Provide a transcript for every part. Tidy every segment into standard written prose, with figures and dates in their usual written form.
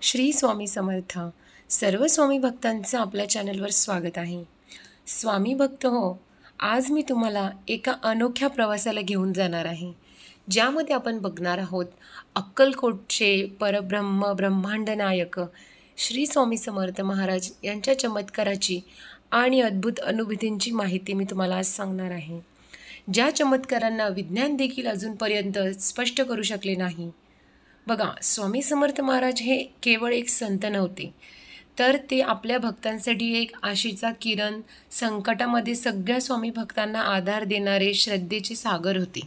श्री स्वामी समर्थ. सर्व स्वामी भक्तांचं आपल्या चॅनलवर स्वागत आहे. स्वामी भक्त हो, आज मी तुम्हाला एका अनोख्या प्रवासाला घेऊन जाणार आहे, ज्यामध्ये आपण बघणार आहोत अक्कलकोटचे परब्रह्म ब्रह्मांड नायक श्री स्वामी समर्थ महाराज यांच्या चमत्काराची आणि अद्भुत अनुभूतींची माहिती मी तुम्हाला आज सांगणार आहे, ज्या चमत्कारांना विज्ञान देखील अजूनपर्यंत स्पष्ट करू शकले नाही. बघा, स्वामी समर्थ महाराज हे केवळ एक संत नव्हते, तर ते आपल्या भक्तांसाठी एक आशेचा किरण, संकटामध्ये सगळ्या स्वामी भक्तांना आधार देणारे श्रद्धेचे सागर होते.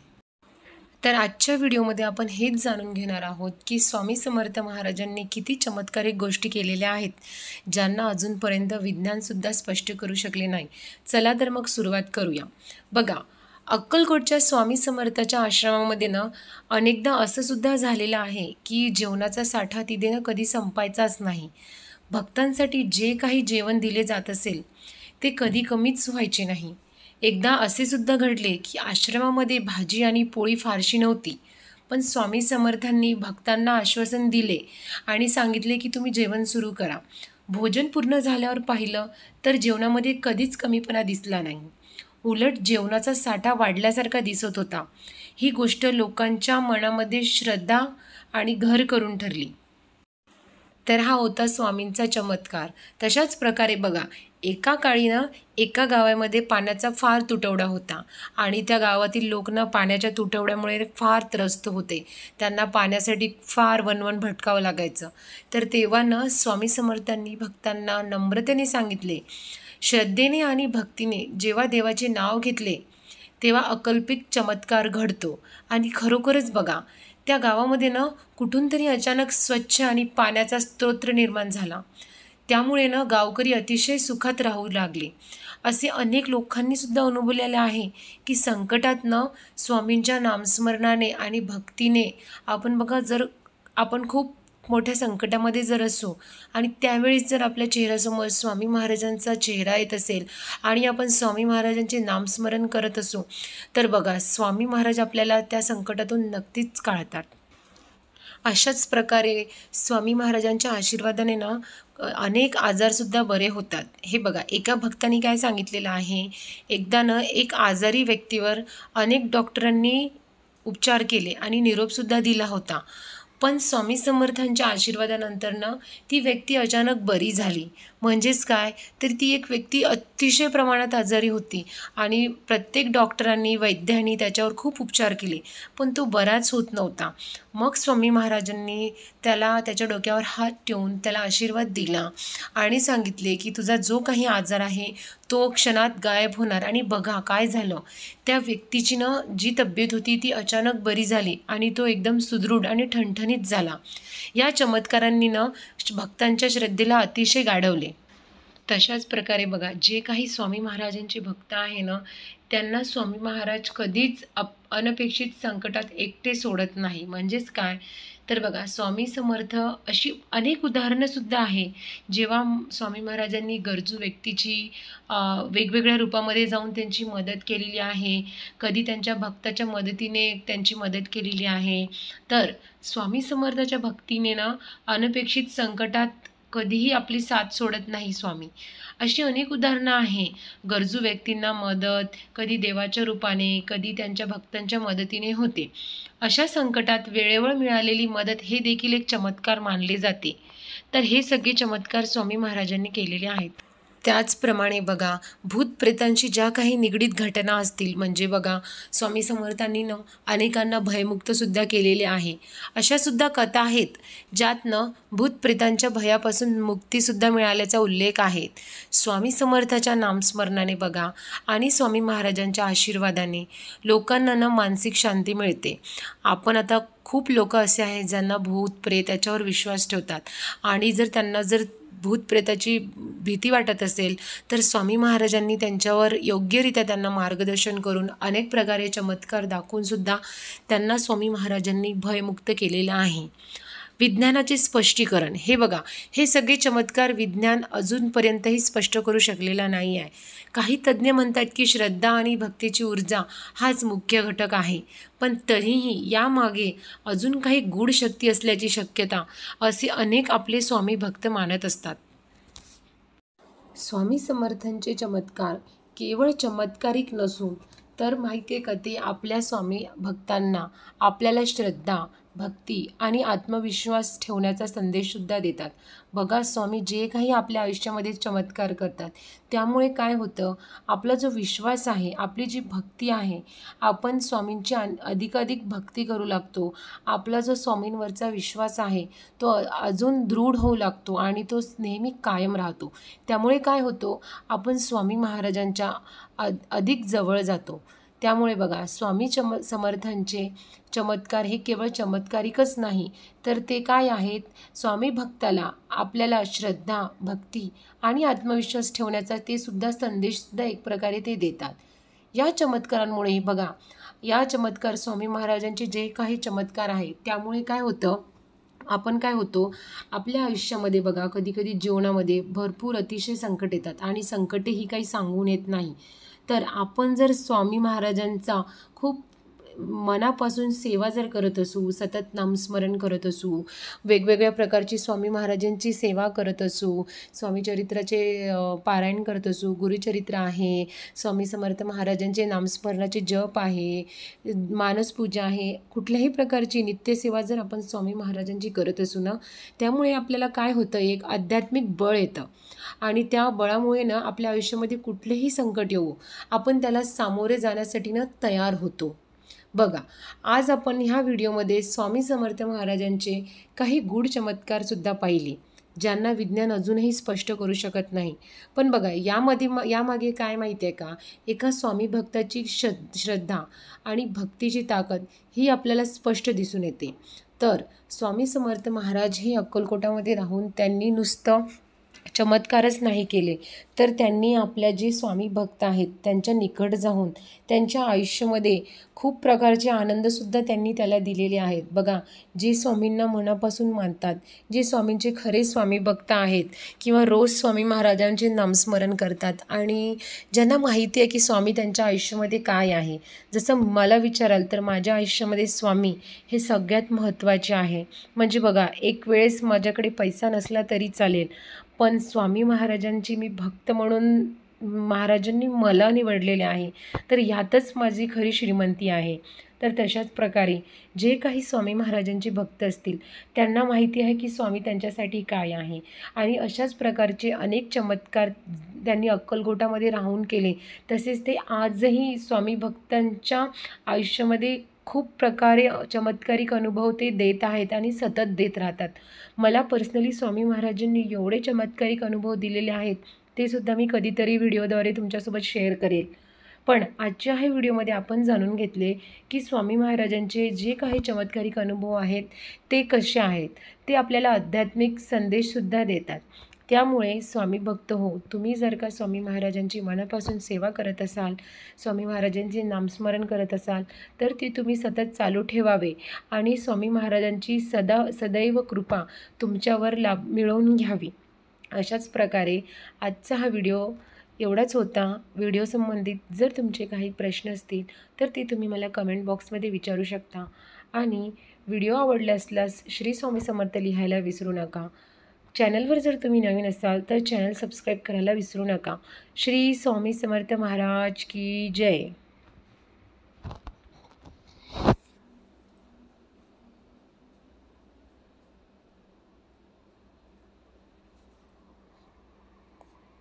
तर आजच्या व्हिडिओमध्ये आपण हेच जाणून घेणार आहोत की स्वामी समर्थ महाराजांनी किती चमत्कारिक गोष्टी केलेल्या आहेत, ज्यांना अजूनपर्यंत विज्ञानसुद्धा स्पष्ट करू शकले नाही. चला तर मग सुरुवात करूया. बघा, अक्कलकोटच्या स्वामी समर्थाच्या आश्रमामध्ये अनेकदा असं सुद्धा झालेलं आहे की जेवणाचा साठा तिथे कधी संपायचाच नाही. भक्तांसाठी जे काही जेवण दिले जात असेल ते कधी कमीच व्हायचे नाही. एकदा असे सुद्धा घडले की आश्रमामध्ये भाजी आणि पोळी फारशी नव्हती, पण स्वामी समर्थांनी भक्तांना आश्वासन दिले आणि सांगितले की तुम्ही जेवण सुरू करा. भोजन पूर्ण झाल्यावर पाहिलं तर जेवणामध्ये कधीच कमीपणा दिसला नाही. उलट जेवणाचा साठा वाढल्यासारखा दिसत होता. ही गोष्ट लोकांच्या मनामध्ये श्रद्धा आणि घर करून ठरली. तर हा होता स्वामींचा चमत्कार. तशाच प्रकारे बघा, एका काळी एका गावामध्ये पाण्याचा फार तुटवडा होता आणि त्या गावातील लोक पाण्याच्या तुटवड्यामुळे फार त्रस्त होते. त्यांना पाण्यासाठी फार वणवण भटकावं लागायचं. तर तेव्हा स्वामी समर्थांनी भक्तांना नम्रतेने सांगितले, श्रद्धेने आणि भक्तीने जेव्हा देवाचे नाव घेतले तेव्हा अकल्पित चमत्कार घडतो. आणि खरोखरच बघा, त्या गावामध्ये कुठून तरी अचानक स्वच्छ आणि पाण्याचा स्तोत्र निर्माण झाला. त्यामुळे गावकरी अतिशय सुखात राहू लागले. असे अनेक लोकांनी सुद्धा अनुभवलेले आहे की संकटात स्वामींच्या नामस्मरणाने आणि भक्तीने आपण बघा, जर आपण खूप मोठ्या संकटामध्ये जर असू आणि त्यावेळीच जर आपल्या चेहऱ्यासमोर स्वामी महाराजांचा चेहरा येत असेल आणि आपण स्वामी महाराजांचे नामस्मरण करत असू, तर बघा, स्वामी महाराज आपल्याला त्या संकटातून नक्कीच काढतात. अशाच प्रकारे स्वामी महाराजांच्या आशीर्वादाने अनेक आजारसुद्धा बरे होतात. हे बघा, एका भक्तांनी काय सांगितलेलं आहे, एकदा एक आजारी व्यक्तीवर अनेक डॉक्टरांनी उपचार केले आणि निरोपसुद्धा दिला होता, पण स्वामी समर्थांच्या आशीर्वादानंतर ती व्यक्ती अचानक बरी झाली. म्हणजेच काय, तर ती एक व्यक्ती अतिशय प्रमाणात आजारी होती आणि प्रत्येक डॉक्टरांनी वैद्यांनी त्याच्यावर खूप उपचार केले, पण तो बराच होत नव्हता. मग स्वामी महाराजांनी त्याच्या डोक्यावर हात ठेवून त्याला आशीर्वाद दिला आणि सांगितले की तुझा जो काही आजार आहे तो क्षणात गायब होणार. आणि बघा काय झालं, त्या व्यक्तीची जी तब्येत होती ती अचानक बरी झाली आणि तो एकदम सुदृढ आणि ठणठणीत झाला. या चमत्कारांनी भक्तांच्या श्रद्धेला अतिशय गाढवले. तशाच प्रकारे बघा, जे काही स्वामी महाराजांचे भक्त आहे त्यांना स्वामी महाराज कधीच अनपेक्षित संकटात एकटे सोडत नाही. म्हणजेच काय, तर बघा, स्वामी समर्थ अशी अनेक उदाहरणंसुद्धा आहे जेव्हा स्वामी महाराजांनी गरजू व्यक्तीची वेगवेगळ्या रूपामध्ये जाऊन त्यांची मदत केलेली आहे. कधी त्यांच्या भक्ताच्या मदतीने त्यांची मदत केलेली आहे. तर स्वामी समर्थाच्या भक्तीने अनपेक्षित संकटात कधीही आपली साथ सोडत नाही स्वामी. अशी अनेक उदाहरणं आहे. गरजू व्यक्तींना मदत कधी देवाच्या रूपाने, कधी त्यांच्या भक्तांच्या मदतीने होते. अशा संकटात वेळेवर मिळालेली मदत हे देखील एक चमत्कार मानले जाते. तर हे सगळे चमत्कार स्वामी महाराजांनी केलेले आहेत. त्याचप्रमाणे बघा, भूत प्रेतांशी ज्या काही निगडीत घटना असतील, म्हणजे बघा, स्वामी समर्थांनी अनेकांना भयमुक्तसुद्धा केलेले आहे. अशासुद्धा कथा आहेत ज्यात भूत प्रेतांच्या भयापासून मुक्तीसुद्धा मिळाल्याचा उल्लेख आहे. स्वामी समर्थाच्या नामस्मरणाने बघा आणि स्वामी महाराजांच्या आशीर्वादाने लोकांना मानसिक शांती मिळते. आपण आता खूप लोक असे आहेत ज्यांना भूत प्रेत याच्यावर विश्वास ठेवतात आणि जर त्यांना भूत प्रेताची भीती वाटत असेल तर स्वामी महाराजांनी त्यांच्यावर योग्यरित्या त्यांना मार्गदर्शन करून अनेक प्रकारे चमत्कार दाखवूनसुद्धा त्यांना स्वामी महाराजांनी भयमुक्त केलेलं आहे. विज्ञानाचे स्पष्टीकरण, हे बघा, हे सगळे चमत्कार विज्ञान अजूनपर्यंतही स्पष्ट करू शकलेला नाही आहे. काही तज्ज्ञ म्हणतात की श्रद्धा आणि भक्तीची ऊर्जा हाच मुख्य घटक आहे, पण तरीही यामागे अजून काही गूढ शक्ती असल्याची शक्यता असे अनेक आपले स्वामी भक्त मानत असतात. स्वामी समर्थांचे चमत्कार केवळ चमत्कारिक नसून तर माहिती आहे का, ते आपल्या स्वामी भक्तांना आपल्याला श्रद्धा, भक्ती आणि आत्मविश्वास ठेवण्याचा संदेशसुद्धा देतात. बघा, स्वामी जे काही आपल्या आयुष्यामध्ये चमत्कार करतात त्यामुळे काय होतं, आपला जो विश्वास आहे, आपली जी भक्ती आहे, आपण स्वामींची अधिकाधिक भक्ती करू लागतो. आपला जो स्वामींवरचा विश्वास आहे तो अजून दृढ होऊ लागतो आणि तो नेहमी कायम राहतो. त्यामुळे काय होतो, आपण स्वामी महाराजांच्या अधिक जवळ जातो. त्यामुळे बघा, स्वामी समर्थांचे चमत्कार हे केवळ चमत्कारिकच नाही, तर ते काय आहेत, स्वामी भक्ताला आपल्याला श्रद्धा, भक्ती आणि आत्मविश्वास ठेवण्याचा ते सुद्धा संदेशसुद्धा एक प्रकारे ते देतात. या चमत्कारांमुळे बघा, या चमत्कार स्वामी महाराजांचे जे काही चमत्कार आहेत त्यामुळे काय होतं, आपण काय होतो, आपल्या आयुष्यामध्ये बघा, कधीकधी जीवनामध्ये भरपूर अतिशय संकट येतात आणि संकटे ही काही सांगून येत नाही. तर आपण जर स्वामी महाराजांचा खूप मनापासून सेवा जर करत असू, सतत नामस्मरण करत असू, वेगवेगळ्या प्रकारची स्वामी महाराजांची सेवा करत असू, स्वामी चरित्राचे पारायण करत असू, गुरुचरित्र आहे, स्वामी समर्थ महाराजांचे नामस्मरणाचे जप आहे, मानसपूजा आहे, कुठल्याही प्रकारची नित्यसेवा जर आपण स्वामी महाराजांची करत असू ना, त्यामुळे आपल्याला काय होतं, एक आध्यात्मिक बळ येतं आणि त्या बळामुळे ना आपल्या आयुष्यामध्ये कुठलेही संकट येऊ, आपण त्याला सामोरे जाण्यासाठी ना तयार होतो. बघा, आज आपण ह्या व्हिडिओमध्ये स्वामी समर्थ महाराजांचे काही गूढ चमत्कारसुद्धा पाहिले, ज्यांना विज्ञान अजूनही स्पष्ट करू शकत नाही. पण बघा, यामागे काय माहिती आहे का, एका स्वामी भक्ताची श्रद्धा आणि भक्तीची ताकद ही आपल्याला स्पष्ट दिसून येते. तर स्वामी समर्थ महाराज हे अक्कलकोटामध्ये राहून त्यांनी नुसतं चमत्कारच नाही केले, तर त्यांनी आपल्या जे स्वामी भक्त आहेत त्यांच्या निकट जाऊन त्यांच्या आयुष्यामध्ये खूप प्रकारचे आनंदसुद्धा त्यांनी त्याला दिलेले आहेत. बघा, जे स्वामींना मनापासून मानतात, जे स्वामींचे खरे स्वामी भक्त आहेत किंवा रोज स्वामी महाराजांचे नामस्मरण करतात आणि ज्यांना माहिती आहे की स्वामी त्यांच्या आयुष्यामध्ये काय आहे. जसं मला विचाराल तर माझ्या आयुष्यामध्ये स्वामी हे सगळ्यात महत्त्वाचे आहे. म्हणजे बघा, एक वेळेस माझ्याकडे पैसा नसला तरी चालेल, पण स्वामी महाराजांची मी भक्त म्हणून महाराजांनी मला निवडलेले आहे, तर यातच माझी खरी श्रीमंती आहे. तर तशाच प्रकारे जे काही स्वामी महाराजांचे भक्त असतील त्यांना माहिती आहे की स्वामी त्यांच्यासाठी काय आहे आणि अशाच प्रकारचे अनेक चमत्कार त्यांनी अक्कलकोटामध्ये राहून केले. तसेच ते आजही स्वामी भक्तांच्या आयुष्यामध्ये खूप प्रकारे चमत्कारिक अनुभव ते देत आहेत आणि सतत देत राहतात. मला पर्सनली स्वामी महाराजांनी एवढे चमत्कारिक अनुभव दिलेले आहेत, ते सुद्धा मी कधीतरी व्हिडिओद्वारे तुमच्यासोबत शेअर करेल. पण आजच्या ह्या व्हिडिओमध्ये आपण जाणून घेतले की स्वामी महाराजांचे जे काही चमत्कारिक अनुभव आहेत ते कसे आहेत, ते आपल्याला आध्यात्मिक संदेशसुद्धा देतात. त्यामुळे स्वामी भक्त हो, तुम्ही जर का स्वामी महाराजांची मनापासून सेवा करत असाल, स्वामी महाराजांचे नामस्मरण करत असाल, तर ते तुम्ही सतत चालू ठेवावे आणि स्वामी महाराजांची सदैव कृपा तुमच्यावर मिळवून घ्यावी. अशाच प्रकारे आजचा हा व्हिडिओ एवढाच होता. व्हिडिओ संबंधित जर तुमचे काही प्रश्न असतील तर ते तुम्ही मला कमेंट बॉक्समध्ये विचारू शकता आणि व्हिडिओ आवडला असल्यास श्री स्वामी समर्थ लिहायला विसरू नका. चॅनलवर जर तुम्ही नवीन असाल तर चॅनल सबस्क्राईब करायला विसरू नका. श्री स्वामी समर्थ महाराज की जय.